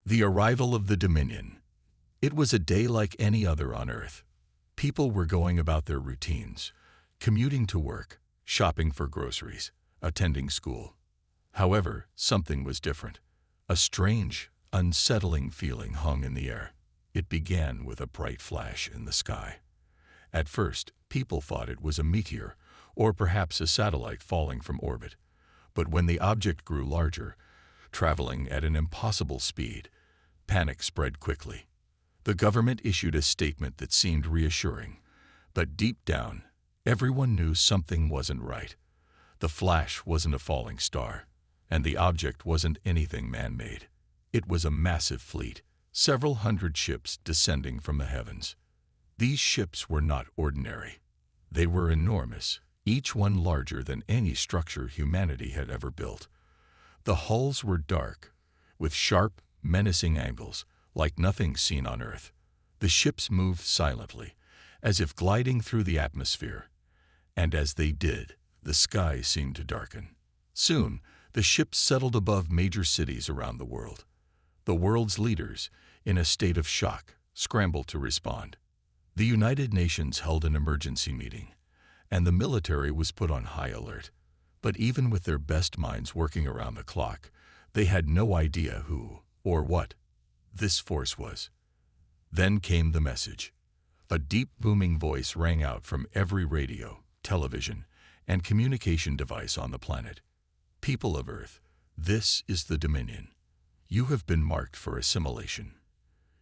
The arrival of the Dominion. It was a day like any other on Earth. People were going about their routines, commuting to work, shopping for groceries, attending school. However, something was different. A strange, unsettling feeling hung in the air. It began with a bright flash in the sky. At first, people thought it was a meteor, or perhaps a satellite falling from orbit. But when the object grew larger, traveling at an impossible speed, panic spread quickly. The government issued a statement that seemed reassuring, but deep down, everyone knew something wasn't right. The flash wasn't a falling star, and the object wasn't anything man-made. It was a massive fleet, several hundred ships descending from the heavens. These ships were not ordinary. They were enormous, each one larger than any structure humanity had ever built. The hulls were dark, with sharp, menacing angles, like nothing seen on Earth. The ships moved silently, as if gliding through the atmosphere. And as they did, the sky seemed to darken. Soon, the ships settled above major cities around the world. The world's leaders, in a state of shock, scrambled to respond. The United Nations held an emergency meeting, and the military was put on high alert. But even with their best minds working around the clock, they had no idea who or what this force was. Then came the message. A deep booming voice rang out from every radio, television, and communication device on the planet. People of Earth, this is the Dominion. You have been marked for assimilation.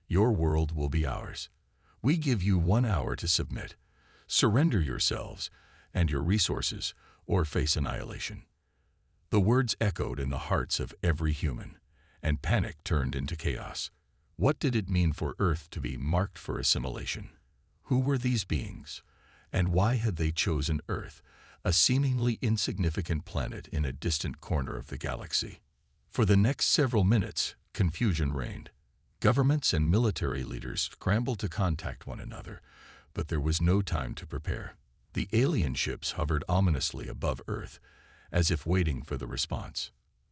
Your world will be ours. We give you 1 hour to submit. Surrender yourselves and your resources, or face annihilation. The words echoed in the hearts of every human, and panic turned into chaos. What did it mean for Earth to be marked for assimilation? Who were these beings? And why had they chosen Earth, a seemingly insignificant planet in a distant corner of the galaxy? For the next several minutes, confusion reigned. Governments and military leaders scrambled to contact one another, but there was no time to prepare. The alien ships hovered ominously above Earth, as if waiting for the response.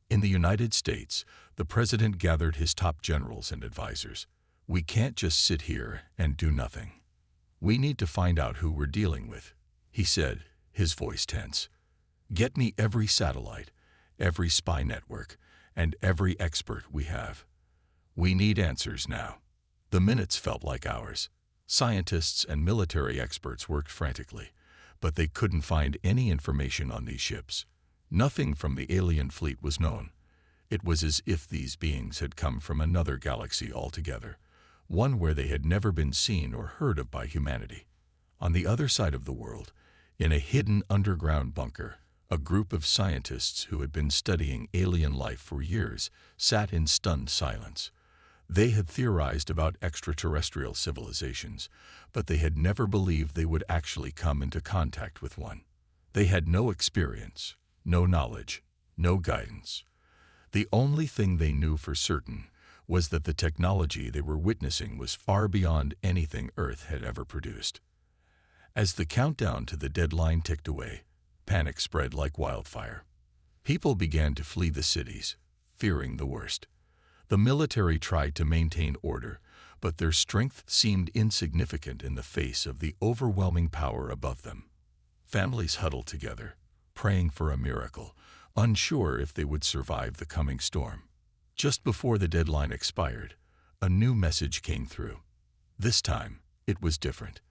In the United States, the president gathered his top generals and advisors. We can't just sit here and do nothing. We need to find out who we're dealing with, he said, his voice tense. Get me every satellite, every spy network, and every expert we have. We need answers now. The minutes felt like hours. Scientists and military experts worked frantically, but they couldn't find any information on these ships. Nothing from the alien fleet was known. It was as if these beings had come from another galaxy altogether, one where they had never been seen or heard of by humanity. On the other side of the world, in a hidden underground bunker, a group of scientists who had been studying alien life for years sat in stunned silence. They had theorized about extraterrestrial civilizations, but they had never believed they would actually come into contact with one. They had no experience, no knowledge, no guidance. The only thing they knew for certain was that the technology they were witnessing was far beyond anything Earth had ever produced. As the countdown to the deadline ticked away, panic spread like wildfire. People began to flee the cities, fearing the worst. The military tried to maintain order, but their strength seemed insignificant in the face of the overwhelming power above them. Families huddled together, praying for a miracle, unsure if they would survive the coming storm. Just before the deadline expired, a new message came through. This time, it was different.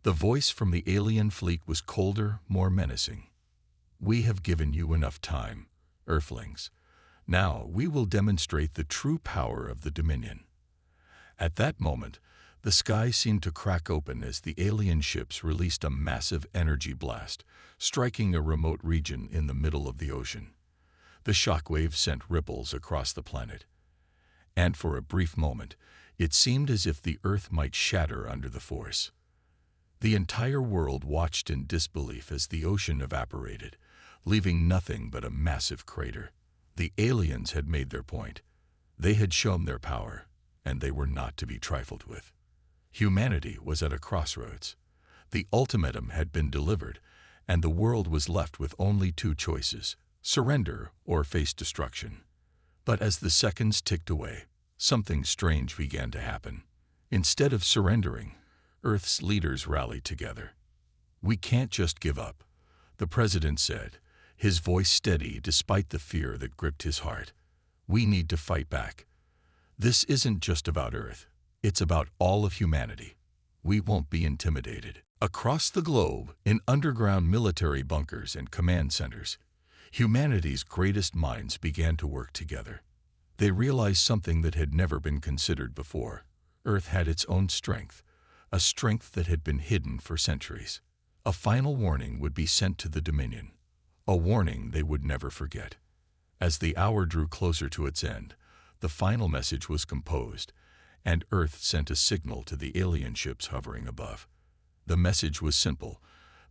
The voice from the alien fleet was colder, more menacing. We have given you enough time, Earthlings. Now we will demonstrate the true power of the Dominion. At that moment, the sky seemed to crack open as the alien ships released a massive energy blast, striking a remote region in the middle of the ocean. The shockwave sent ripples across the planet. And for a brief moment, it seemed as if the Earth might shatter under the force. The entire world watched in disbelief as the ocean evaporated, leaving nothing but a massive crater. The aliens had made their point. They had shown their power, and they were not to be trifled with. Humanity was at a crossroads. The ultimatum had been delivered, and the world was left with only two choices: surrender or face destruction. But as the seconds ticked away, something strange began to happen. Instead of surrendering, Earth's leaders rallied together. "We can't just give up," the president said, his voice steady despite the fear that gripped his heart. "We need to fight back. This isn't just about Earth. It's about all of humanity. We won't be intimidated." Across the globe, in underground military bunkers and command centers, humanity's greatest minds began to work together. They realized something that had never been considered before. Earth had its own strength, a strength that had been hidden for centuries. A final warning would be sent to the Dominion, a warning they would never forget. As the hour drew closer to its end, the final message was composed, and Earth sent a signal to the alien ships hovering above. The message was simple,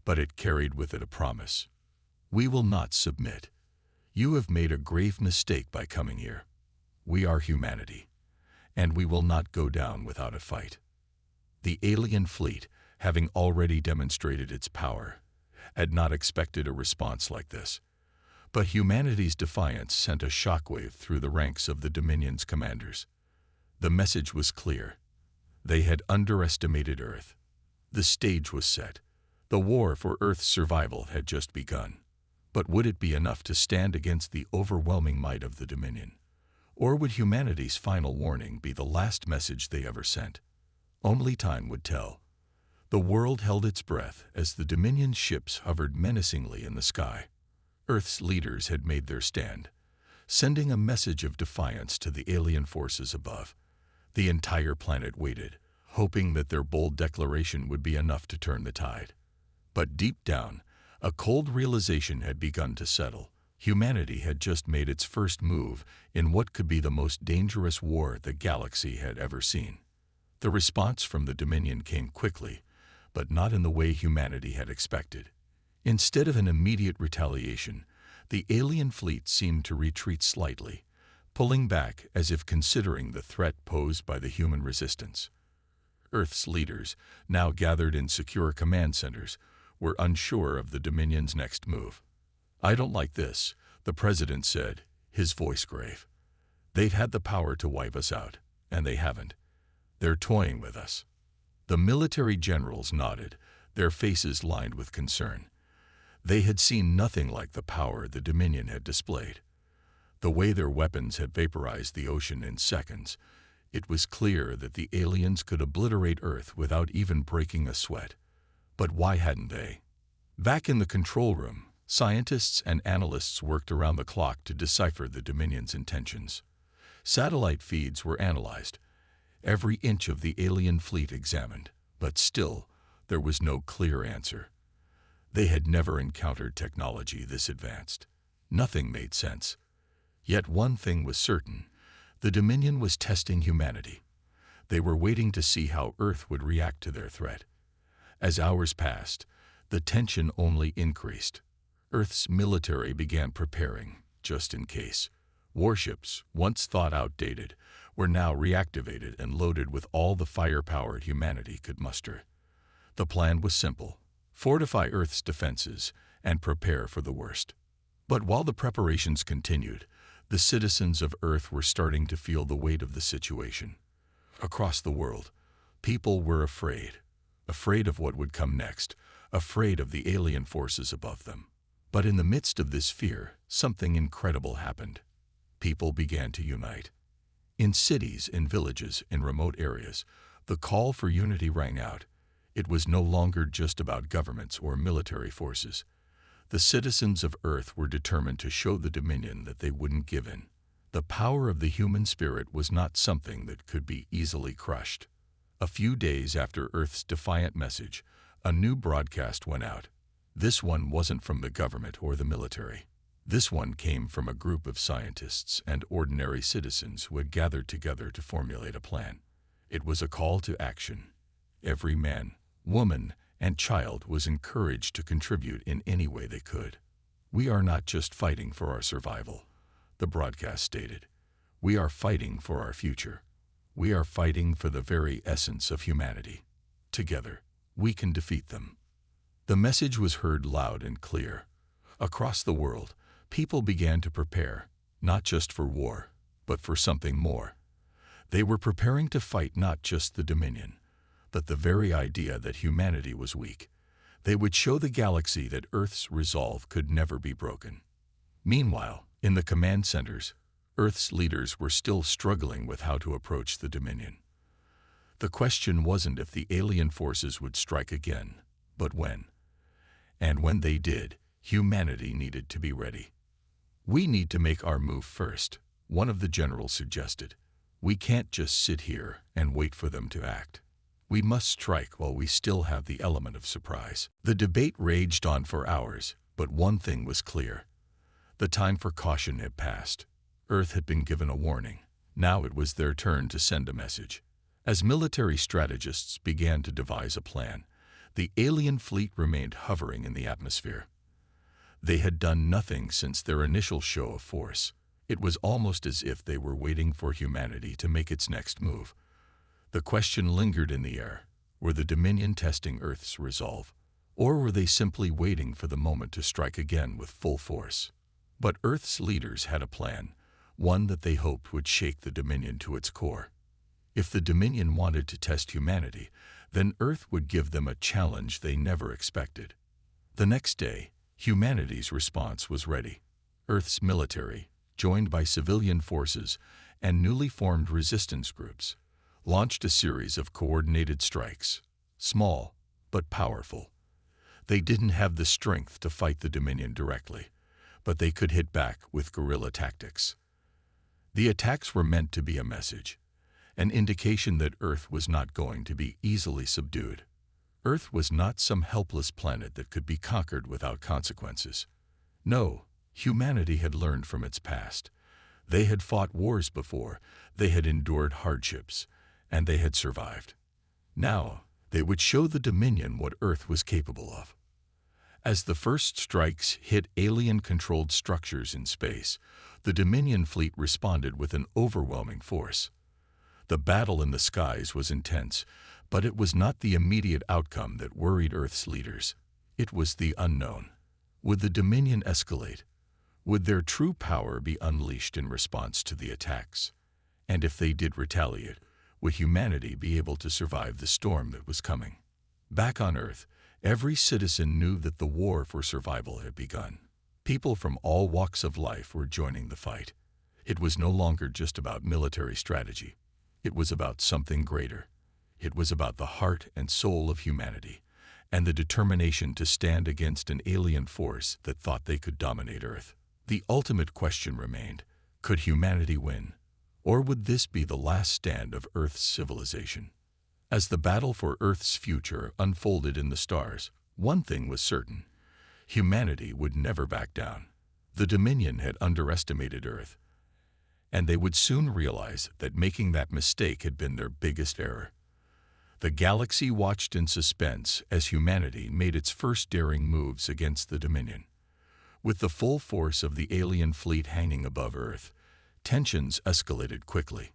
but it carried with it a promise. "We will not submit. You have made a grave mistake by coming here. We are humanity, and we will not go down without a fight." The alien fleet, having already demonstrated its power, had not expected a response like this. But humanity's defiance sent a shockwave through the ranks of the Dominion's commanders. The message was clear. They had underestimated Earth. The stage was set. The war for Earth's survival had just begun. But would it be enough to stand against the overwhelming might of the Dominion? Or would humanity's final warning be the last message they ever sent? Only time would tell. The world held its breath as the Dominion's ships hovered menacingly in the sky. Earth's leaders had made their stand, sending a message of defiance to the alien forces above. The entire planet waited, hoping that their bold declaration would be enough to turn the tide. But deep down, a cold realization had begun to settle. Humanity had just made its first move in what could be the most dangerous war the galaxy had ever seen. The response from the Dominion came quickly, but not in the way humanity had expected. Instead of an immediate retaliation, the alien fleet seemed to retreat slightly, pulling back as if considering the threat posed by the human resistance. Earth's leaders, now gathered in secure command centers, were unsure of the Dominion's next move. "I don't like this," the president said, his voice grave. "They've had the power to wipe us out, and they haven't. They're toying with us." The military generals nodded, their faces lined with concern. They had seen nothing like the power the Dominion had displayed. The way their weapons had vaporized the ocean in seconds, it was clear that the aliens could obliterate Earth without even breaking a sweat. But why hadn't they? Back in the control room, scientists and analysts worked around the clock to decipher the Dominion's intentions. Satellite feeds were analyzed, every inch of the alien fleet examined, but still, there was no clear answer. They had never encountered technology this advanced. Nothing made sense. Yet one thing was certain: the Dominion was testing humanity. They were waiting to see how Earth would react to their threat. As hours passed, the tension only increased. Earth's military began preparing, just in case. Warships, once thought outdated, were now reactivated and loaded with all the firepower humanity could muster. The plan was simple: fortify Earth's defenses and prepare for the worst. But while the preparations continued, the citizens of Earth were starting to feel the weight of the situation. Across the world, people were afraid of what would come next, afraid of the alien forces above them. But in the midst of this fear, something incredible happened. People began to unite. In cities, in villages, in remote areas, the call for unity rang out. It was no longer just about governments or military forces. The citizens of Earth were determined to show the Dominion that they wouldn't give in. The power of the human spirit was not something that could be easily crushed. A few days after Earth's defiant message, a new broadcast went out. This one wasn't from the government or the military. This one came from a group of scientists and ordinary citizens who had gathered together to formulate a plan. It was a call to action. Every man, woman, and child was encouraged to contribute in any way they could. "We are not just fighting for our survival," the broadcast stated. "We are fighting for our future. We are fighting for the very essence of humanity. Together, we can defeat them." The message was heard loud and clear. Across the world, people began to prepare, not just for war, but for something more. They were preparing to fight not just the Dominion, but the very idea that humanity was weak. They would show the galaxy that Earth's resolve could never be broken. Meanwhile, in the command centers, Earth's leaders were still struggling with how to approach the Dominion. The question wasn't if the alien forces would strike again, but when. And when they did, humanity needed to be ready. "We need to make our move first," one of the generals suggested. "We can't just sit here and wait for them to act. We must strike while we still have the element of surprise." The debate raged on for hours, but one thing was clear. The time for caution had passed. Earth had been given a warning. Now it was their turn to send a message. As military strategists began to devise a plan, the alien fleet remained hovering in the atmosphere. They had done nothing since their initial show of force. It was almost as if they were waiting for humanity to make its next move. The question lingered in the air. Were the Dominion testing Earth's resolve? Or were they simply waiting for the moment to strike again with full force? But Earth's leaders had a plan, one that they hoped would shake the Dominion to its core. If the Dominion wanted to test humanity, then Earth would give them a challenge they never expected. The next day, humanity's response was ready. Earth's military, joined by civilian forces and newly formed resistance groups, launched a series of coordinated strikes, small but powerful. They didn't have the strength to fight the Dominion directly, but they could hit back with guerrilla tactics. The attacks were meant to be a message, an indication that Earth was not going to be easily subdued. Earth was not some helpless planet that could be conquered without consequences. No, humanity had learned from its past. They had fought wars before, they had endured hardships, and they had survived. Now, they would show the Dominion what Earth was capable of. As the first strikes hit alien-controlled structures in space, the Dominion fleet responded with an overwhelming force. The battle in the skies was intense, but it was not the immediate outcome that worried Earth's leaders. It was the unknown. Would the Dominion escalate? Would their true power be unleashed in response to the attacks? And if they did retaliate, would humanity be able to survive the storm that was coming? Back on Earth, every citizen knew that the war for survival had begun. People from all walks of life were joining the fight. It was no longer just about military strategy. It was about something greater. It was about the heart and soul of humanity, and the determination to stand against an alien force that thought they could dominate Earth. The ultimate question remained: could humanity win? Or would this be the last stand of Earth's civilization? As the battle for Earth's future unfolded in the stars, one thing was certain: humanity would never back down. The Dominion had underestimated Earth, and they would soon realize that making that mistake had been their biggest error. The galaxy watched in suspense as humanity made its first daring moves against the Dominion. With the full force of the alien fleet hanging above Earth, tensions escalated quickly.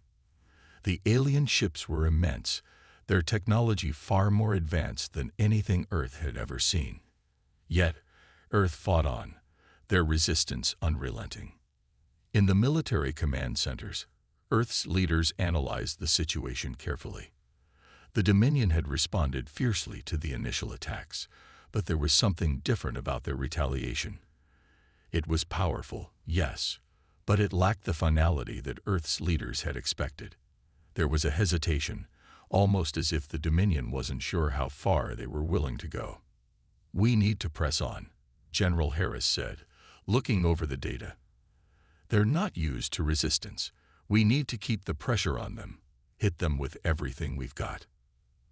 The alien ships were immense, their technology far more advanced than anything Earth had ever seen. Yet, Earth fought on, their resistance unrelenting. In the military command centers, Earth's leaders analyzed the situation carefully. The Dominion had responded fiercely to the initial attacks, but there was something different about their retaliation. It was powerful, yes, but it lacked the finality that Earth's leaders had expected. There was a hesitation, almost as if the Dominion wasn't sure how far they were willing to go. "We need to press on," General Harris said, looking over the data. "They're not used to resistance. We need to keep the pressure on them, hit them with everything we've got."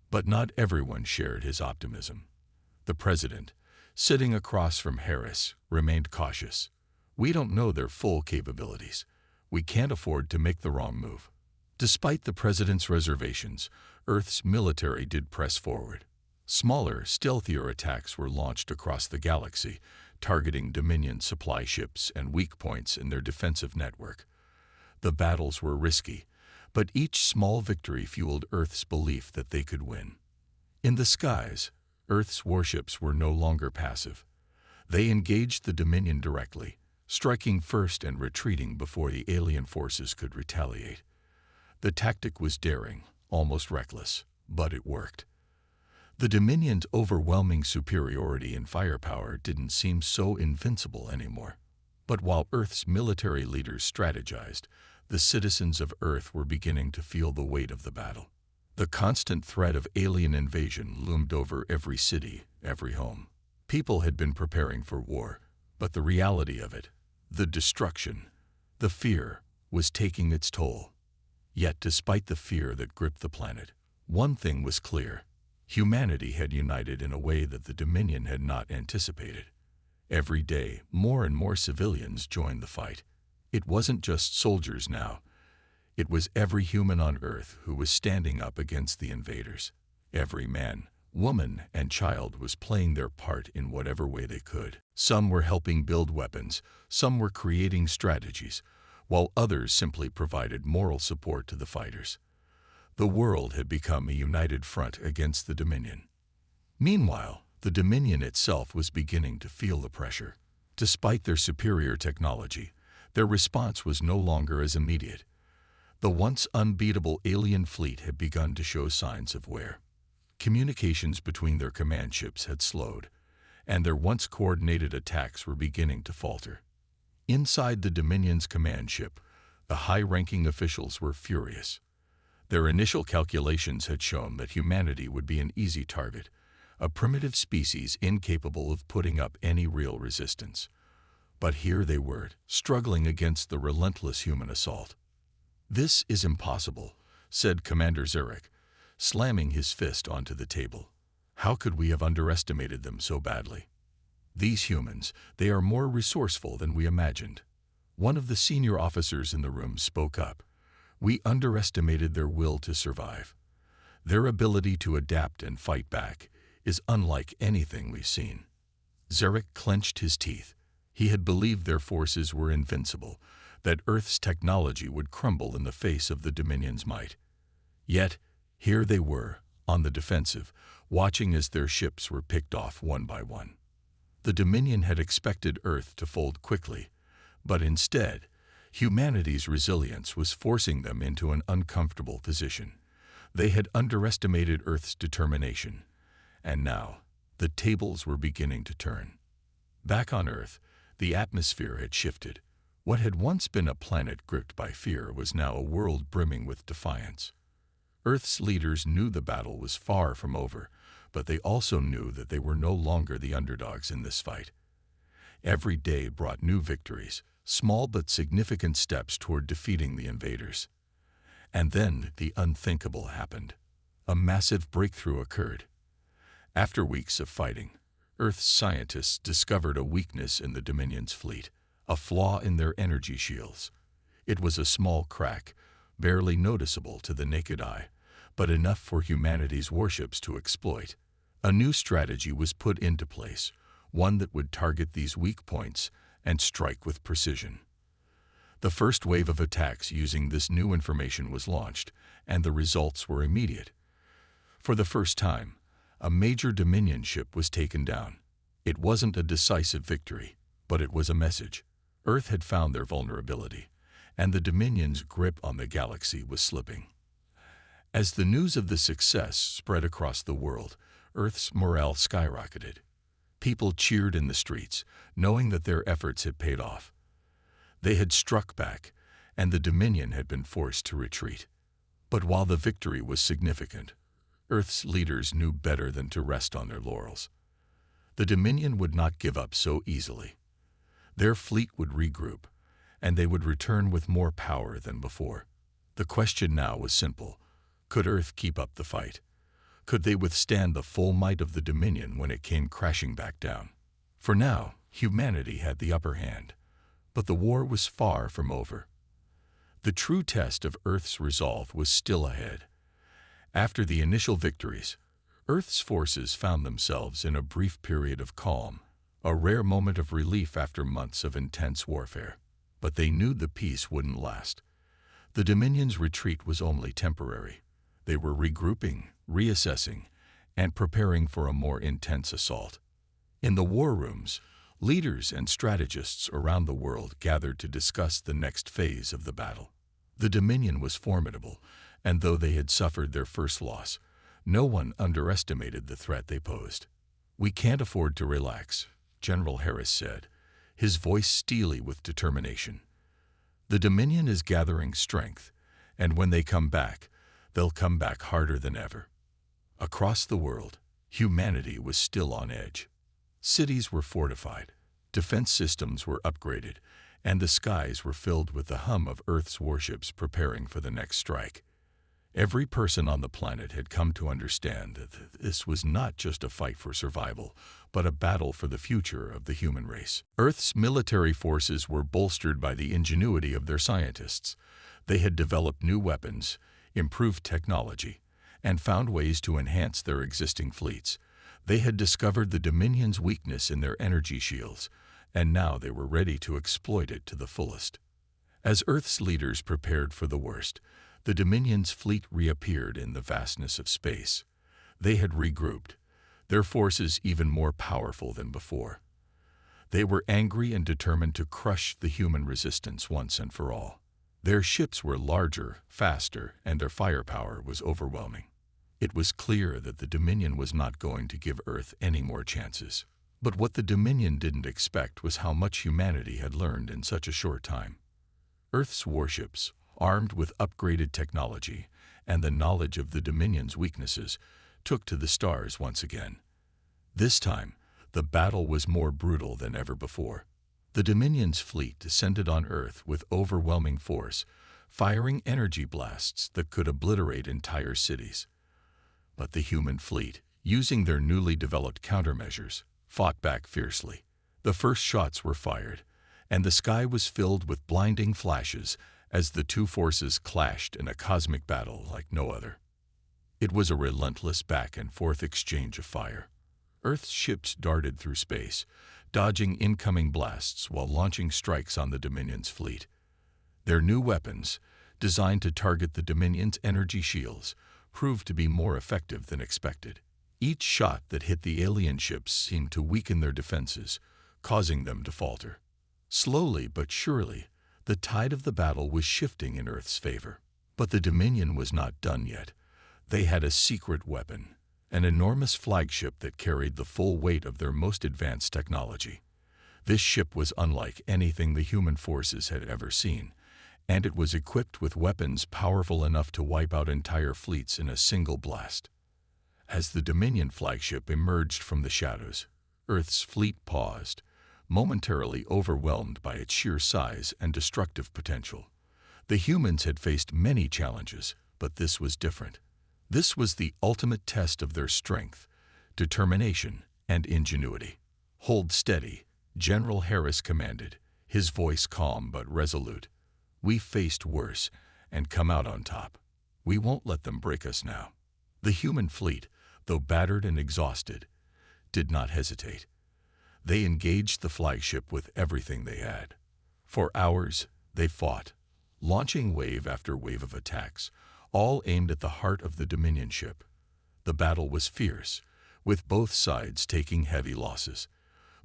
But not everyone shared his optimism. The president, sitting across from Harris, remained cautious. "We don't know their full capabilities. We can't afford to make the wrong move." Despite the president's reservations, Earth's military did press forward. Smaller, stealthier attacks were launched across the galaxy, targeting Dominion supply ships and weak points in their defensive network. The battles were risky, but each small victory fueled Earth's belief that they could win. In the skies, Earth's warships were no longer passive. They engaged the Dominion directly, striking first and retreating before the alien forces could retaliate. The tactic was daring, almost reckless, but it worked. The Dominion's overwhelming superiority in firepower didn't seem so invincible anymore. But while Earth's military leaders strategized, the citizens of Earth were beginning to feel the weight of the battle. The constant threat of alien invasion loomed over every city, every home. People had been preparing for war, but the reality of it, the destruction, the fear, was taking its toll. Yet despite the fear that gripped the planet, one thing was clear. Humanity had united in a way that the Dominion had not anticipated. Every day, more and more civilians joined the fight. It wasn't just soldiers now. It was every human on Earth who was standing up against the invaders. Every man, woman, and child was playing their part in whatever way they could. Some were helping build weapons, some were creating strategies, while others simply provided moral support to the fighters. The world had become a united front against the Dominion. Meanwhile, the Dominion itself was beginning to feel the pressure. Despite their superior technology, their response was no longer as immediate. The once unbeatable alien fleet had begun to show signs of wear. Communications between their command ships had slowed, and their once coordinated attacks were beginning to falter. Inside the Dominion's command ship, the high-ranking officials were furious. Their initial calculations had shown that humanity would be an easy target, a primitive species incapable of putting up any real resistance. But here they were, struggling against the relentless human assault. "This is impossible," said Commander Zurich, slamming his fist onto the table. "How could we have underestimated them so badly? These humans, they are more resourceful than we imagined." One of the senior officers in the room spoke up. "We underestimated their will to survive. Their ability to adapt and fight back is unlike anything we've seen." Zurich clenched his teeth. He had believed their forces were invincible, that Earth's technology would crumble in the face of the Dominion's might. Yet, here they were, on the defensive, watching as their ships were picked off one by one. The Dominion had expected Earth to fold quickly, but instead, humanity's resilience was forcing them into an uncomfortable position. They had underestimated Earth's determination, and now the tables were beginning to turn. Back on Earth, the atmosphere had shifted. What had once been a planet gripped by fear was now a world brimming with defiance. Earth's leaders knew the battle was far from over, but they also knew that they were no longer the underdogs in this fight. Every day brought new victories, small but significant steps toward defeating the invaders. And then the unthinkable happened. A massive breakthrough occurred. After weeks of fighting, Earth's scientists discovered a weakness in the Dominion's fleet, a flaw in their energy shields. It was a small crack, barely noticeable to the naked eye, but enough for humanity's warships to exploit. A new strategy was put into place, one that would target these weak points and strike with precision. The first wave of attacks using this new information was launched, and the results were immediate. For the first time, a major Dominion ship was taken down. It wasn't a decisive victory, but it was a message. Earth had found their vulnerability, and the Dominion's grip on the galaxy was slipping. As the news of the success spread across the world, Earth's morale skyrocketed. People cheered in the streets, knowing that their efforts had paid off. They had struck back, and the Dominion had been forced to retreat. But while the victory was significant, Earth's leaders knew better than to rest on their laurels. The Dominion would not give up so easily. Their fleet would regroup, and they would return with more power than before. The question now was simple. Could Earth keep up the fight? Could they withstand the full might of the Dominion when it came crashing back down? For now, humanity had the upper hand, but the war was far from over. The true test of Earth's resolve was still ahead. After the initial victories, Earth's forces found themselves in a brief period of calm, a rare moment of relief after months of intense warfare. But they knew the peace wouldn't last. The Dominion's retreat was only temporary. They were regrouping, reassessing, and preparing for a more intense assault. In the war rooms, leaders and strategists around the world gathered to discuss the next phase of the battle. The Dominion was formidable, and though they had suffered their first loss, no one underestimated the threat they posed. "We can't afford to relax," General Harris said, his voice steely with determination. "The Dominion is gathering strength, and when they come back, they'll come back harder than ever." Across the world, humanity was still on edge. Cities were fortified, defense systems were upgraded, and the skies were filled with the hum of Earth's warships preparing for the next strike. Every person on the planet had come to understand that this was not just a fight for survival, but a battle for the future of the human race. Earth's military forces were bolstered by the ingenuity of their scientists. They had developed new weapons, improved technology, and found ways to enhance their existing fleets. They had discovered the Dominion's weakness in their energy shields, and now they were ready to exploit it to the fullest. As Earth's leaders prepared for the worst, the Dominion's fleet reappeared in the vastness of space. They had regrouped, their forces even more powerful than before. They were angry and determined to crush the human resistance once and for all. Their ships were larger, faster, and their firepower was overwhelming. It was clear that the Dominion was not going to give Earth any more chances. But what the Dominion didn't expect was how much humanity had learned in such a short time. Earth's warships, armed with upgraded technology and the knowledge of the Dominion's weaknesses, took to the stars once again. This time, the battle was more brutal than ever before. The Dominion's fleet descended on Earth with overwhelming force, firing energy blasts that could obliterate entire cities. But the human fleet, using their newly developed countermeasures, fought back fiercely. The first shots were fired, and the sky was filled with blinding flashes as the two forces clashed in a cosmic battle like no other. It was a relentless back-and-forth exchange of fire. Earth's ships darted through space, dodging incoming blasts while launching strikes on the Dominion's fleet. Their new weapons, designed to target the Dominion's energy shields, proved to be more effective than expected. Each shot that hit the alien ships seemed to weaken their defenses, causing them to falter. Slowly but surely, the tide of the battle was shifting in Earth's favor. But the Dominion was not done yet. They had a secret weapon, an enormous flagship that carried the full weight of their most advanced technology. This ship was unlike anything the human forces had ever seen, and it was equipped with weapons powerful enough to wipe out entire fleets in a single blast. As the Dominion flagship emerged from the shadows, Earth's fleet paused, momentarily overwhelmed by its sheer size and destructive potential. The humans had faced many challenges, but this was different. This was the ultimate test of their strength, determination, and ingenuity. "Hold steady," General Harris commanded, his voice calm but resolute. "We faced worse and come out on top. We won't let them break us now." The human fleet, though battered and exhausted, did not hesitate. They engaged the flagship with everything they had. For hours, they fought, launching wave after wave of attacks, all aimed at the heart of the Dominion ship. The battle was fierce, with both sides taking heavy losses.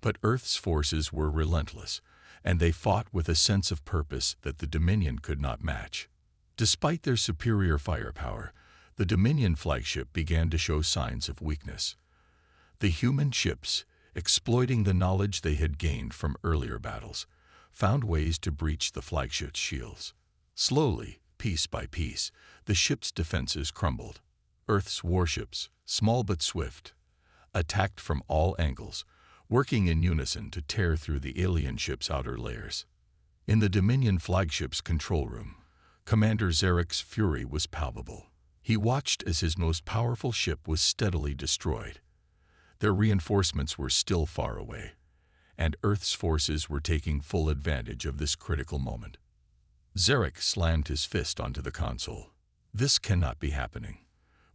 But Earth's forces were relentless, and they fought with a sense of purpose that the Dominion could not match. Despite their superior firepower, the Dominion flagship began to show signs of weakness. The human ships, exploiting the knowledge they had gained from earlier battles, found ways to breach the flagship's shields. Slowly, piece by piece, the ship's defenses crumbled. Earth's warships, small but swift, attacked from all angles, working in unison to tear through the alien ship's outer layers. In the Dominion flagship's control room, Commander Zarek's fury was palpable. He watched as his most powerful ship was steadily destroyed. Their reinforcements were still far away, and Earth's forces were taking full advantage of this critical moment. Zarek slammed his fist onto the console. "This cannot be happening.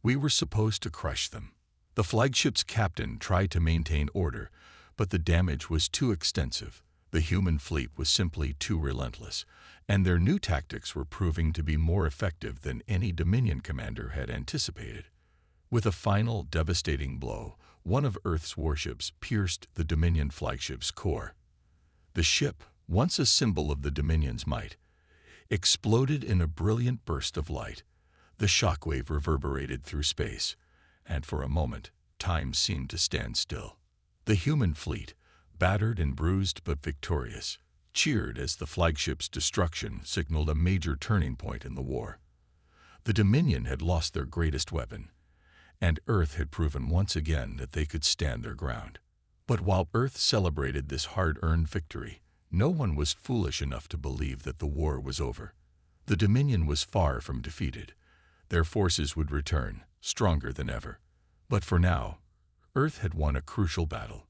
We were supposed to crush them." The flagship's captain tried to maintain order, but the damage was too extensive. The human fleet was simply too relentless, and their new tactics were proving to be more effective than any Dominion commander had anticipated. With a final devastating blow, one of Earth's warships pierced the Dominion flagship's core. The ship, once a symbol of the Dominion's might, exploded in a brilliant burst of light. The shockwave reverberated through space, and for a moment, time seemed to stand still. The human fleet, battered and bruised but victorious, cheered as the flagship's destruction signaled a major turning point in the war. The Dominion had lost their greatest weapon, and Earth had proven once again that they could stand their ground. But while Earth celebrated this hard-earned victory, no one was foolish enough to believe that the war was over. The Dominion was far from defeated. Their forces would return, stronger than ever. But for now, Earth had won a crucial battle.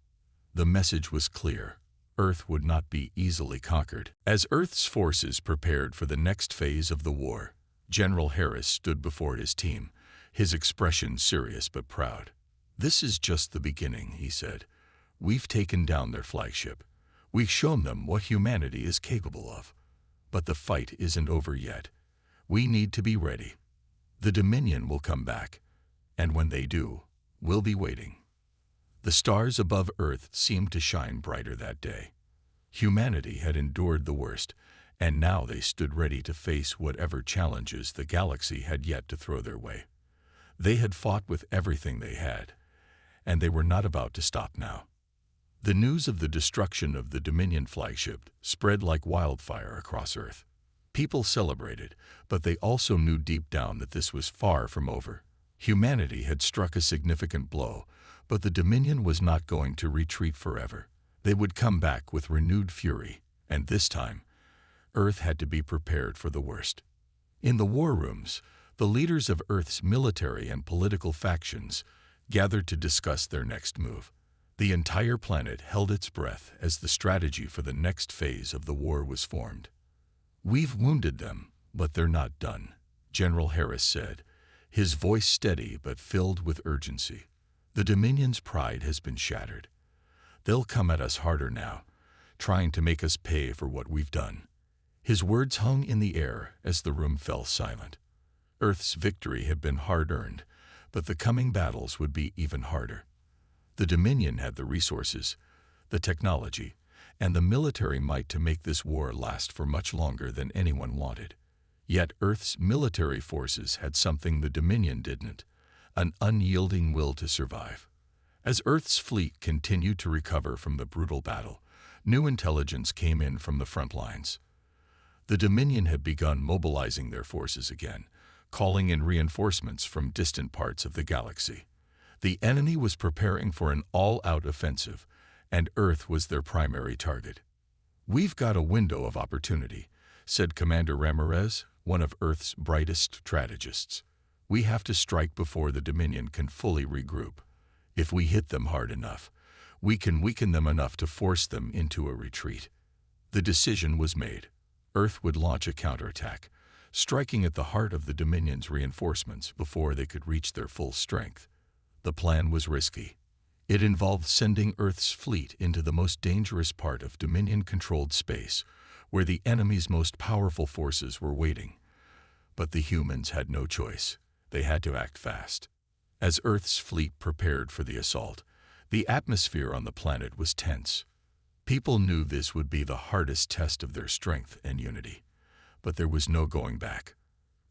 The message was clear. Earth would not be easily conquered. As Earth's forces prepared for the next phase of the war, General Harris stood before his team, his expression serious but proud. "This is just the beginning," he said. "We've taken down their flagship. We've shown them what humanity is capable of. But the fight isn't over yet. We need to be ready. The Dominion will come back, and when they do, we'll be waiting." The stars above Earth seemed to shine brighter that day. Humanity had endured the worst, and now they stood ready to face whatever challenges the galaxy had yet to throw their way. They had fought with everything they had, and they were not about to stop now. The news of the destruction of the Dominion flagship spread like wildfire across Earth. People celebrated, but they also knew deep down that this was far from over. Humanity had struck a significant blow, but the Dominion was not going to retreat forever. They would come back with renewed fury, and this time, Earth had to be prepared for the worst. In the war rooms, the leaders of Earth's military and political factions gathered to discuss their next move. The entire planet held its breath as the strategy for the next phase of the war was formed. "We've wounded them, but they're not done," General Harris said, his voice steady but filled with urgency. "The Dominion's pride has been shattered. They'll come at us harder now, trying to make us pay for what we've done." His words hung in the air as the room fell silent. Earth's victory had been hard-earned, but the coming battles would be even harder. The Dominion had the resources, the technology, and the military might to make this war last for much longer than anyone wanted. Yet Earth's military forces had something the Dominion didn't: an unyielding will to survive. As Earth's fleet continued to recover from the brutal battle, new intelligence came in from the front lines. The Dominion had begun mobilizing their forces again, calling in reinforcements from distant parts of the galaxy. The enemy was preparing for an all-out offensive, and Earth was their primary target. "We've got a window of opportunity," said Commander Ramirez, one of Earth's brightest strategists. "We have to strike before the Dominion can fully regroup. If we hit them hard enough, we can weaken them enough to force them into a retreat." The decision was made. Earth would launch a counterattack, striking at the heart of the Dominion's reinforcements before they could reach their full strength. The plan was risky. It involved sending Earth's fleet into the most dangerous part of Dominion-controlled space, where the enemy's most powerful forces were waiting. But the humans had no choice. They had to act fast. As Earth's fleet prepared for the assault, the atmosphere on the planet was tense. People knew this would be the hardest test of their strength and unity. But there was no going back.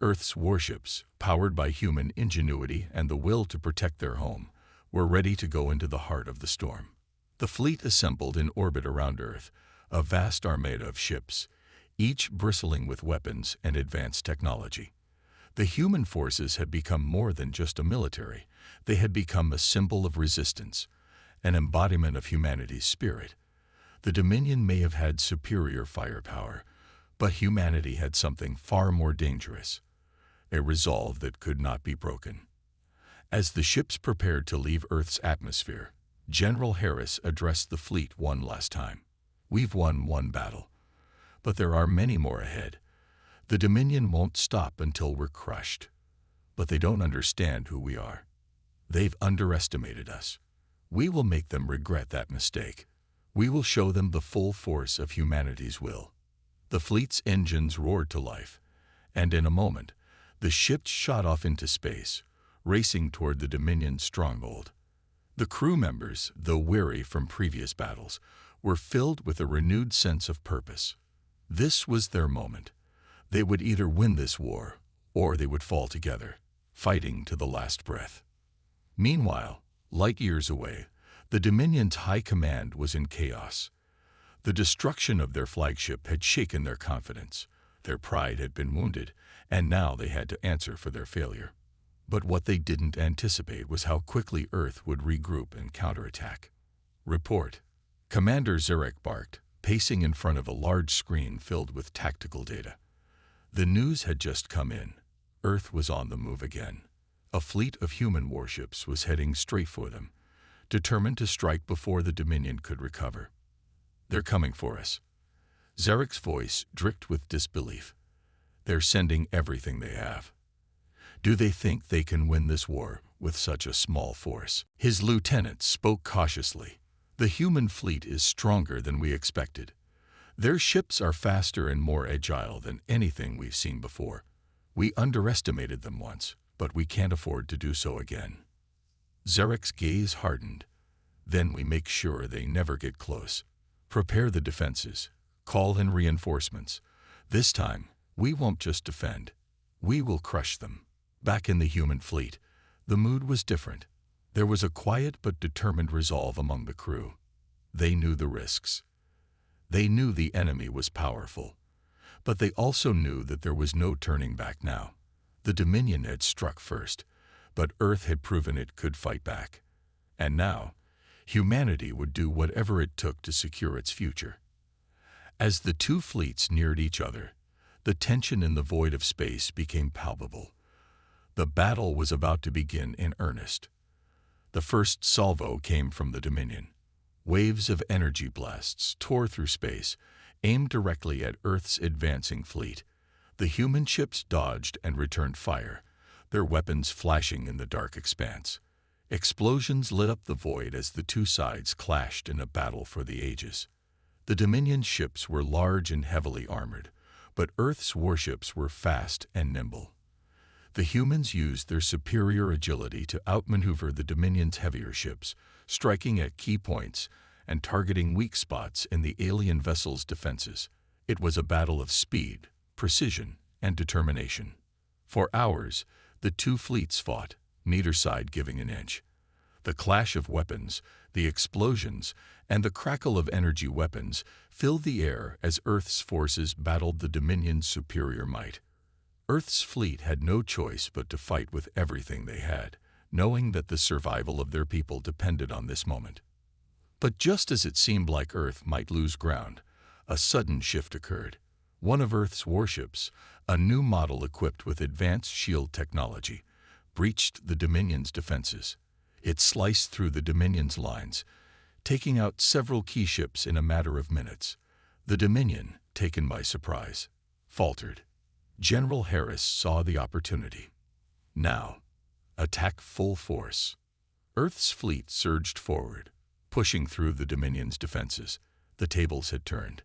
Earth's warships, powered by human ingenuity and the will to protect their home, were ready to go into the heart of the storm. The fleet assembled in orbit around Earth, a vast armada of ships, each bristling with weapons and advanced technology. The human forces had become more than just a military. They had become a symbol of resistance, an embodiment of humanity's spirit. The Dominion may have had superior firepower, but humanity had something far more dangerous: a resolve that could not be broken. As the ships prepared to leave Earth's atmosphere, General Harris addressed the fleet one last time. "We've won one battle, but there are many more ahead. The Dominion won't stop until we're crushed. But they don't understand who we are. They've underestimated us. We will make them regret that mistake. We will show them the full force of humanity's will." The fleet's engines roared to life, and in a moment, the ships shot off into space, racing toward the Dominion's stronghold. The crew members, though weary from previous battles, were filled with a renewed sense of purpose. This was their moment. They would either win this war, or they would fall together, fighting to the last breath. Meanwhile, light years away, the Dominion's high command was in chaos. The destruction of their flagship had shaken their confidence. Their pride had been wounded, and now they had to answer for their failure. But what they didn't anticipate was how quickly Earth would regroup and counterattack. Report. Commander Zarek barked, pacing in front of a large screen filled with tactical data. The news had just come in. Earth was on the move again. A fleet of human warships was heading straight for them, determined to strike before the Dominion could recover. "They're coming for us." Zarek's voice dripped with disbelief. "They're sending everything they have. Do they think they can win this war with such a small force?" His lieutenant spoke cautiously. "The human fleet is stronger than we expected. Their ships are faster and more agile than anything we've seen before. We underestimated them once, but we can't afford to do so again." Zarek's gaze hardened. "Then we make sure they never get close. Prepare the defenses. Call in reinforcements. This time, we won't just defend. We will crush them." Back in the human fleet, the mood was different. There was a quiet but determined resolve among the crew. They knew the risks. They knew the enemy was powerful. But they also knew that there was no turning back now. The Dominion had struck first, but Earth had proven it could fight back. And now, humanity would do whatever it took to secure its future. As the two fleets neared each other, the tension in the void of space became palpable. The battle was about to begin in earnest. The first salvo came from the Dominion. Waves of energy blasts tore through space, aimed directly at Earth's advancing fleet. The human ships dodged and returned fire, their weapons flashing in the dark expanse. Explosions lit up the void as the two sides clashed in a battle for the ages. The Dominion ships were large and heavily armored, but Earth's warships were fast and nimble. The humans used their superior agility to outmaneuver the Dominion's heavier ships, striking at key points and targeting weak spots in the alien vessel's defenses. It was a battle of speed, precision, and determination. For hours, the two fleets fought, neither side giving an inch. The clash of weapons, the explosions, and the crackle of energy weapons filled the air as Earth's forces battled the Dominion's superior might. Earth's fleet had no choice but to fight with everything they had, knowing that the survival of their people depended on this moment. But just as it seemed like Earth might lose ground, a sudden shift occurred. One of Earth's warships, a new model equipped with advanced shield technology, breached the Dominion's defenses. It sliced through the Dominion's lines, taking out several key ships in a matter of minutes. The Dominion, taken by surprise, faltered. General Harris saw the opportunity. Now, attack full force. Earth's fleet surged forward, pushing through the Dominion's defenses. The tables had turned.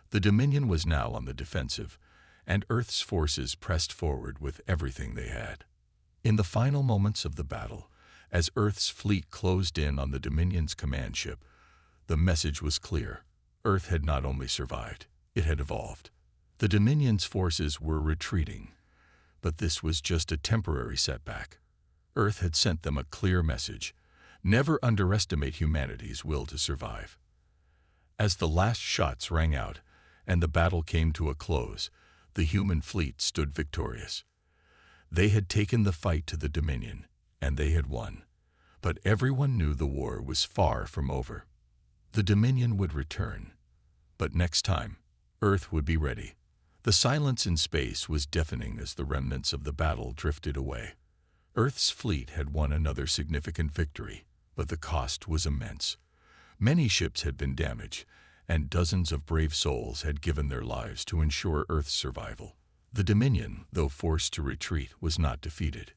The Dominion was now on the defensive, and Earth's forces pressed forward with everything they had. In the final moments of the battle, as Earth's fleet closed in on the Dominion's command ship, the message was clear. Earth had not only survived, it had evolved. The Dominion's forces were retreating, but this was just a temporary setback. Earth had sent them a clear message: never underestimate humanity's will to survive. As the last shots rang out and the battle came to a close, the human fleet stood victorious. They had taken the fight to the Dominion, and they had won. But everyone knew the war was far from over. The Dominion would return, but next time, Earth would be ready. The silence in space was deafening as the remnants of the battle drifted away. Earth's fleet had won another significant victory, but the cost was immense. Many ships had been damaged, and dozens of brave souls had given their lives to ensure Earth's survival. The Dominion, though forced to retreat, was not defeated.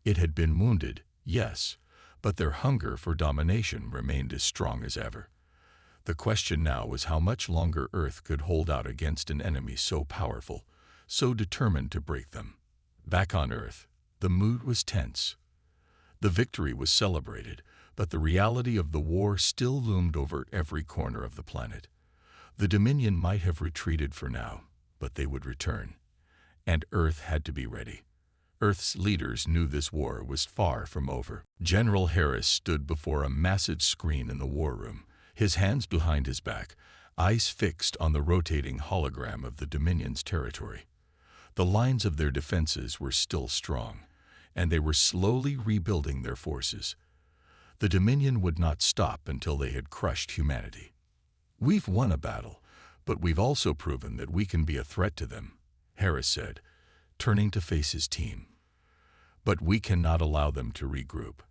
It had been wounded, yes, but their hunger for domination remained as strong as ever. The question now was how much longer Earth could hold out against an enemy so powerful, so determined to break them. Back on Earth, the mood was tense. The victory was celebrated, but the reality of the war still loomed over every corner of the planet. The Dominion might have retreated for now, but they would return. and Earth had to be ready. Earth's leaders knew this war was far from over. General Harris stood before a massive screen in the war room, his hands behind his back, eyes fixed on the rotating hologram of the Dominion's territory. The lines of their defenses were still strong, and they were slowly rebuilding their forces. The Dominion would not stop until they had crushed humanity. "We've won a battle, but we've also proven that we can be a threat to them," Harris said, turning to face his team. "But we cannot allow them to regroup.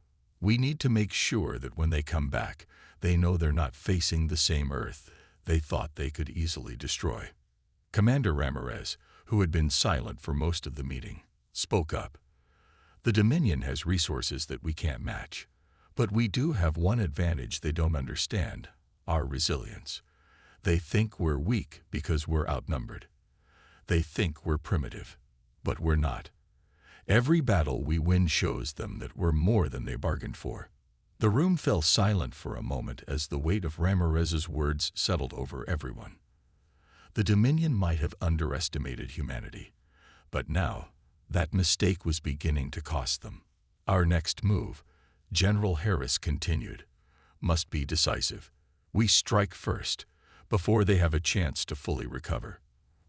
We need to make sure that when they come back, they know they're not facing the same Earth they thought they could easily destroy." Commander Ramirez, who had been silent for most of the meeting, spoke up. "The Dominion has resources that we can't match, but we do have one advantage they don't understand: our resilience. They think we're weak because we're outnumbered. They think we're primitive, but we're not. Every battle we win shows them that we're more than they bargained for." The room fell silent for a moment as the weight of Ramirez's words settled over everyone. The Dominion might have underestimated humanity, but now that mistake was beginning to cost them. "Our next move," General Harris continued, "must be decisive. We strike first, before they have a chance to fully recover.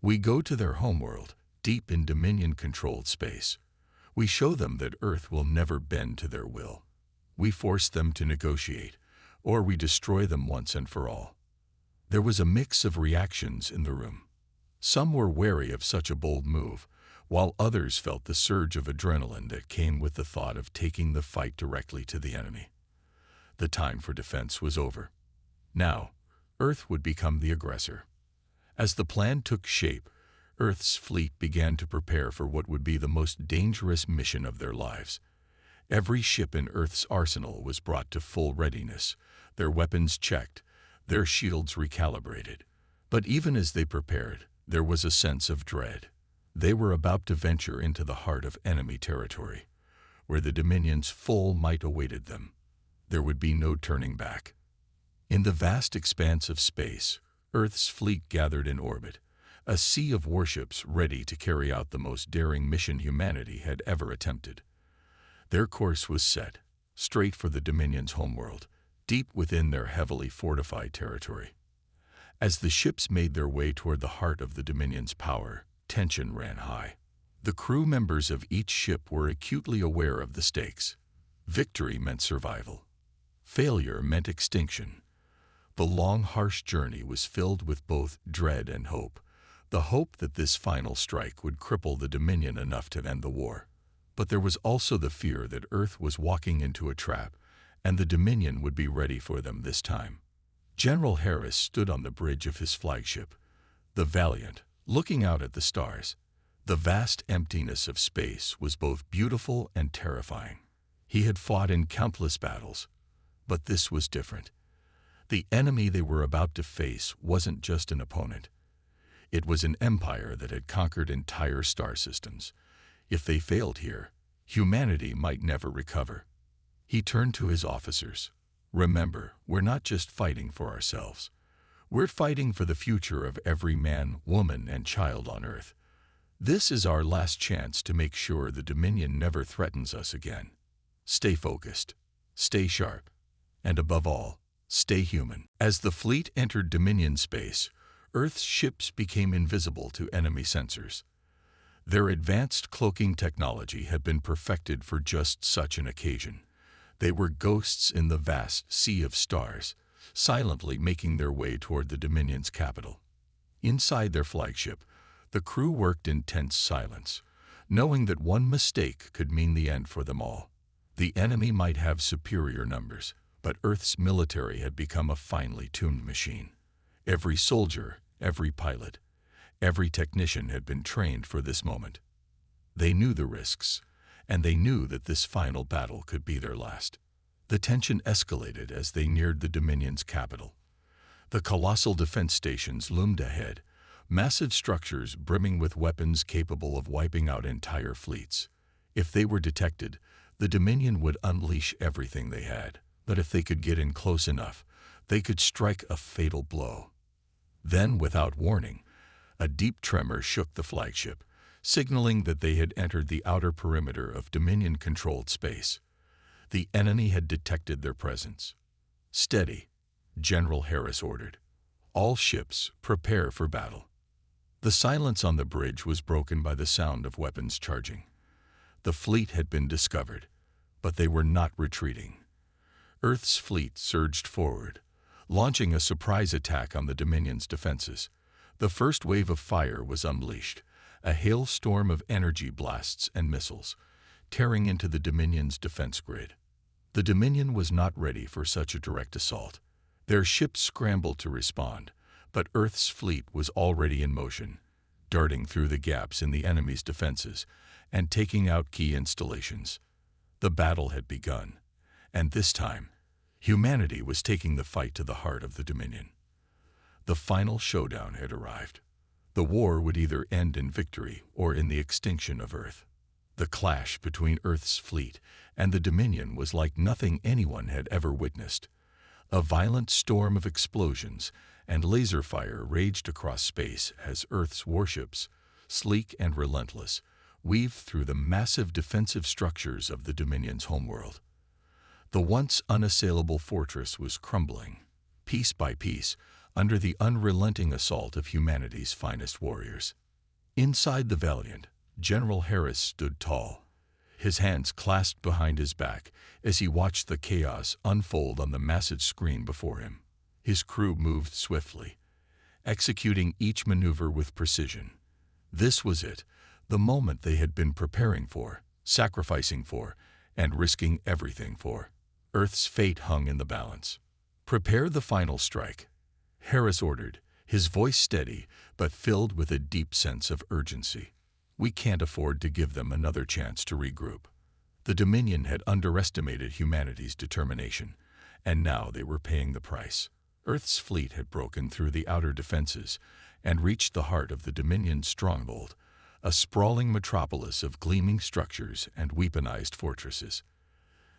We go to their homeworld, deep in Dominion-controlled space. We show them that Earth will never bend to their will. We force them to negotiate, or we destroy them once and for all." There was a mix of reactions in the room. Some were wary of such a bold move, while others felt the surge of adrenaline that came with the thought of taking the fight directly to the enemy. The time for defense was over. Now, Earth would become the aggressor. As the plan took shape, Earth's fleet began to prepare for what would be the most dangerous mission of their lives. Every ship in Earth's arsenal was brought to full readiness, their weapons checked, their shields recalibrated. But even as they prepared, there was a sense of dread. They were about to venture into the heart of enemy territory, where the Dominion's full might awaited them. There would be no turning back. In the vast expanse of space, Earth's fleet gathered in orbit, a sea of warships ready to carry out the most daring mission humanity had ever attempted. Their course was set, straight for the Dominion's homeworld, deep within their heavily fortified territory. As the ships made their way toward the heart of the Dominion's power, tension ran high. The crew members of each ship were acutely aware of the stakes. Victory meant survival. Failure meant extinction. The long, harsh journey was filled with both dread and hope, the hope that this final strike would cripple the Dominion enough to end the war. But there was also the fear that Earth was walking into a trap, and the Dominion would be ready for them this time. General Harris stood on the bridge of his flagship, the Valiant, looking out at the stars. The vast emptiness of space was both beautiful and terrifying. He had fought in countless battles, but this was different. The enemy they were about to face wasn't just an opponent. It was an empire that had conquered entire star systems. If they failed here, humanity might never recover. He turned to his officers. "Remember, we're not just fighting for ourselves. We're fighting for the future of every man, woman, and child on Earth. This is our last chance to make sure the Dominion never threatens us again. Stay focused, stay sharp, and above all, stay human." As the fleet entered Dominion space, Earth's ships became invisible to enemy sensors. Their advanced cloaking technology had been perfected for just such an occasion. They were ghosts in the vast sea of stars, silently making their way toward the Dominion's capital. Inside their flagship, the crew worked in tense silence, knowing that one mistake could mean the end for them all. The enemy might have superior numbers, but Earth's military had become a finely tuned machine. Every soldier, every pilot, every technician had been trained for this moment. They knew the risks, and they knew that this final battle could be their last. The tension escalated as they neared the Dominion's capital. The colossal defense stations loomed ahead, massive structures brimming with weapons capable of wiping out entire fleets. If they were detected, the Dominion would unleash everything they had. But if they could get in close enough, they could strike a fatal blow. Then, without warning, a deep tremor shook the flagship, signaling that they had entered the outer perimeter of Dominion-controlled space. The enemy had detected their presence. "Steady," General Harris ordered. "All ships, prepare for battle." The silence on the bridge was broken by the sound of weapons charging. The fleet had been discovered, but they were not retreating. Earth's fleet surged forward, launching a surprise attack on the Dominion's defenses. The first wave of fire was unleashed, a hailstorm of energy blasts and missiles, tearing into the Dominion's defense grid. The Dominion was not ready for such a direct assault. Their ships scrambled to respond, but Earth's fleet was already in motion, darting through the gaps in the enemy's defenses and taking out key installations. The battle had begun, and this time, humanity was taking the fight to the heart of the Dominion. The final showdown had arrived. The war would either end in victory or in the extinction of Earth. The clash between Earth's fleet and the Dominion was like nothing anyone had ever witnessed. A violent storm of explosions and laser fire raged across space as Earth's warships, sleek and relentless, weaved through the massive defensive structures of the Dominion's homeworld. The once unassailable fortress was crumbling, piece by piece, under the unrelenting assault of humanity's finest warriors. Inside the Valiant, General Harris stood tall, his hands clasped behind his back as he watched the chaos unfold on the massive screen before him. His crew moved swiftly, executing each maneuver with precision. This was it, the moment they had been preparing for, sacrificing for, and risking everything for. Earth's fate hung in the balance. "Prepare the final strike," Harris ordered, his voice steady but filled with a deep sense of urgency. "We can't afford to give them another chance to regroup." The Dominion had underestimated humanity's determination, and now they were paying the price. Earth's fleet had broken through the outer defenses and reached the heart of the Dominion's stronghold, a sprawling metropolis of gleaming structures and weaponized fortresses.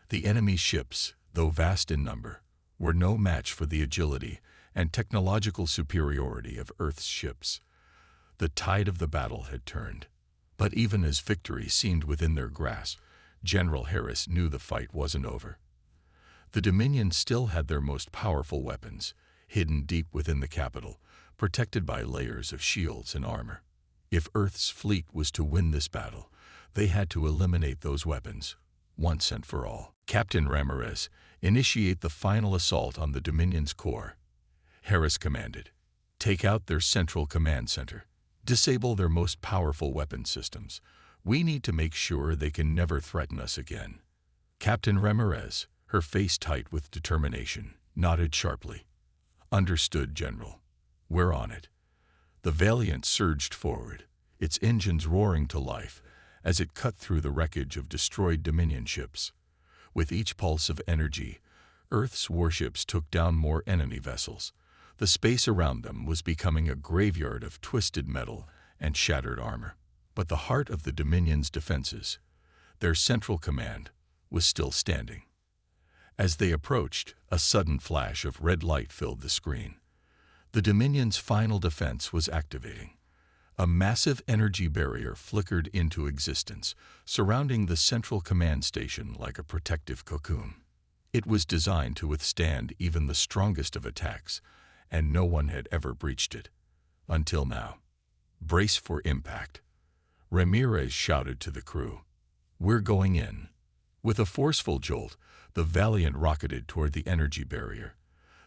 The enemy's ships, though vast in number, were no match for the agility and technological superiority of Earth's ships. The tide of the battle had turned. But even as victory seemed within their grasp, General Harris knew the fight wasn't over. The Dominion still had their most powerful weapons, hidden deep within the capital, protected by layers of shields and armor. If Earth's fleet was to win this battle, they had to eliminate those weapons, once and for all. "Captain Ramirez, initiate the final assault on the Dominion's core," Harris commanded. "Take out their central command center. Disable their most powerful weapon systems. We need to make sure they can never threaten us again." Captain Ramirez, her face tight with determination, nodded sharply. "Understood, General. We're on it." The Valiant surged forward, its engines roaring to life as it cut through the wreckage of destroyed Dominion ships. With each pulse of energy, Earth's warships took down more enemy vessels. The space around them was becoming a graveyard of twisted metal and shattered armor. But the heart of the Dominion's defenses, their central command, was still standing. As they approached, a sudden flash of red light filled the screen. The Dominion's final defense was activating. A massive energy barrier flickered into existence, surrounding the central command station like a protective cocoon. It was designed to withstand even the strongest of attacks, and no one had ever breached it. Until now. "Brace for impact," Ramirez shouted to the crew. "We're going in." With a forceful jolt, the Valiant rocketed toward the energy barrier,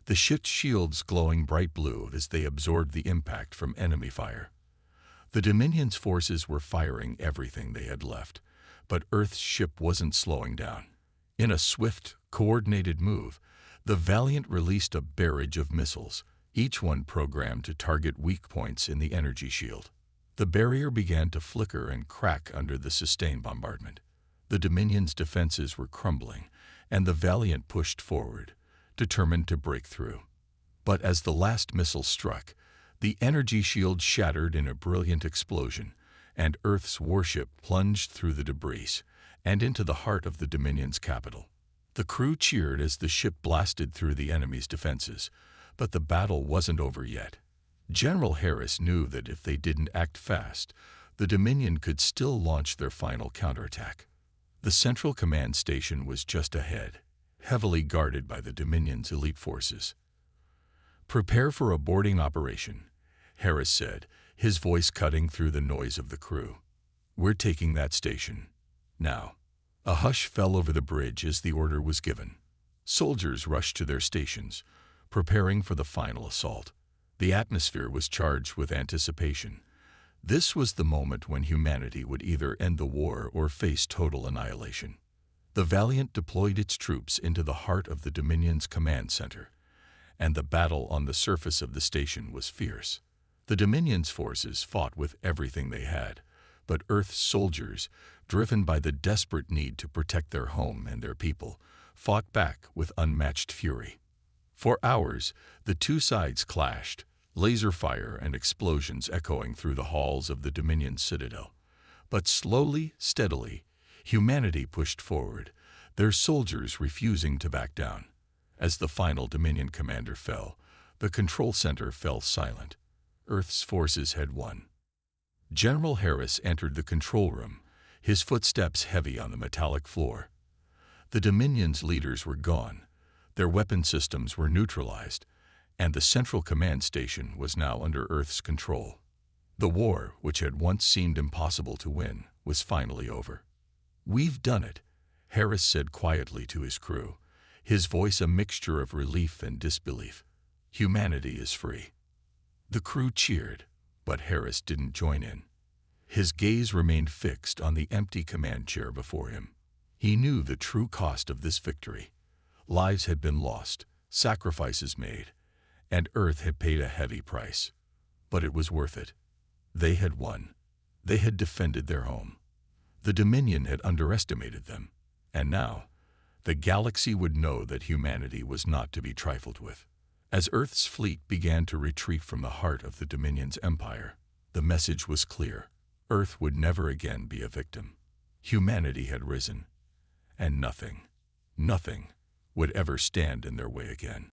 the ship's shields glowing bright blue as they absorbed the impact from enemy fire. The Dominion's forces were firing everything they had left, but Earth's ship wasn't slowing down. In a swift, coordinated move, the Valiant released a barrage of missiles, each one programmed to target weak points in the energy shield. The barrier began to flicker and crack under the sustained bombardment. The Dominion's defenses were crumbling, and the Valiant pushed forward, determined to break through. But as the last missile struck, the energy shield shattered in a brilliant explosion, and Earth's warship plunged through the debris and into the heart of the Dominion's capital. The crew cheered as the ship blasted through the enemy's defenses, but the battle wasn't over yet. General Harris knew that if they didn't act fast, the Dominion could still launch their final counterattack. The Central Command Station was just ahead, heavily guarded by the Dominion's elite forces. "Prepare for a boarding operation," Harris said, his voice cutting through the noise of the crew. "We're taking that station. Now." A hush fell over the bridge as the order was given. Soldiers rushed to their stations, preparing for the final assault. The atmosphere was charged with anticipation. This was the moment when humanity would either end the war or face total annihilation. The Valiant deployed its troops into the heart of the Dominion's command center, and the battle on the surface of the station was fierce. The Dominion's forces fought with everything they had, but Earth's soldiers, driven by the desperate need to protect their home and their people, fought back with unmatched fury. For hours, the two sides clashed, laser fire and explosions echoing through the halls of the Dominion citadel. But slowly, steadily, humanity pushed forward, their soldiers refusing to back down. As the final Dominion commander fell, the control center fell silent. Earth's forces had won. General Harris entered the control room, his footsteps heavy on the metallic floor. The Dominion's leaders were gone, their weapon systems were neutralized, and the Central Command Station was now under Earth's control. The war, which had once seemed impossible to win, was finally over. "We've done it," Harris said quietly to his crew, his voice a mixture of relief and disbelief. "Humanity is free." The crew cheered, but Harris didn't join in. His gaze remained fixed on the empty command chair before him. He knew the true cost of this victory. Lives had been lost, sacrifices made, and Earth had paid a heavy price. But it was worth it. They had won. They had defended their home. The Dominion had underestimated them, and now the galaxy would know that humanity was not to be trifled with. As Earth's fleet began to retreat from the heart of the Dominion's empire, the message was clear. Earth would never again be a victim. Humanity had risen, and nothing would ever stand in their way again.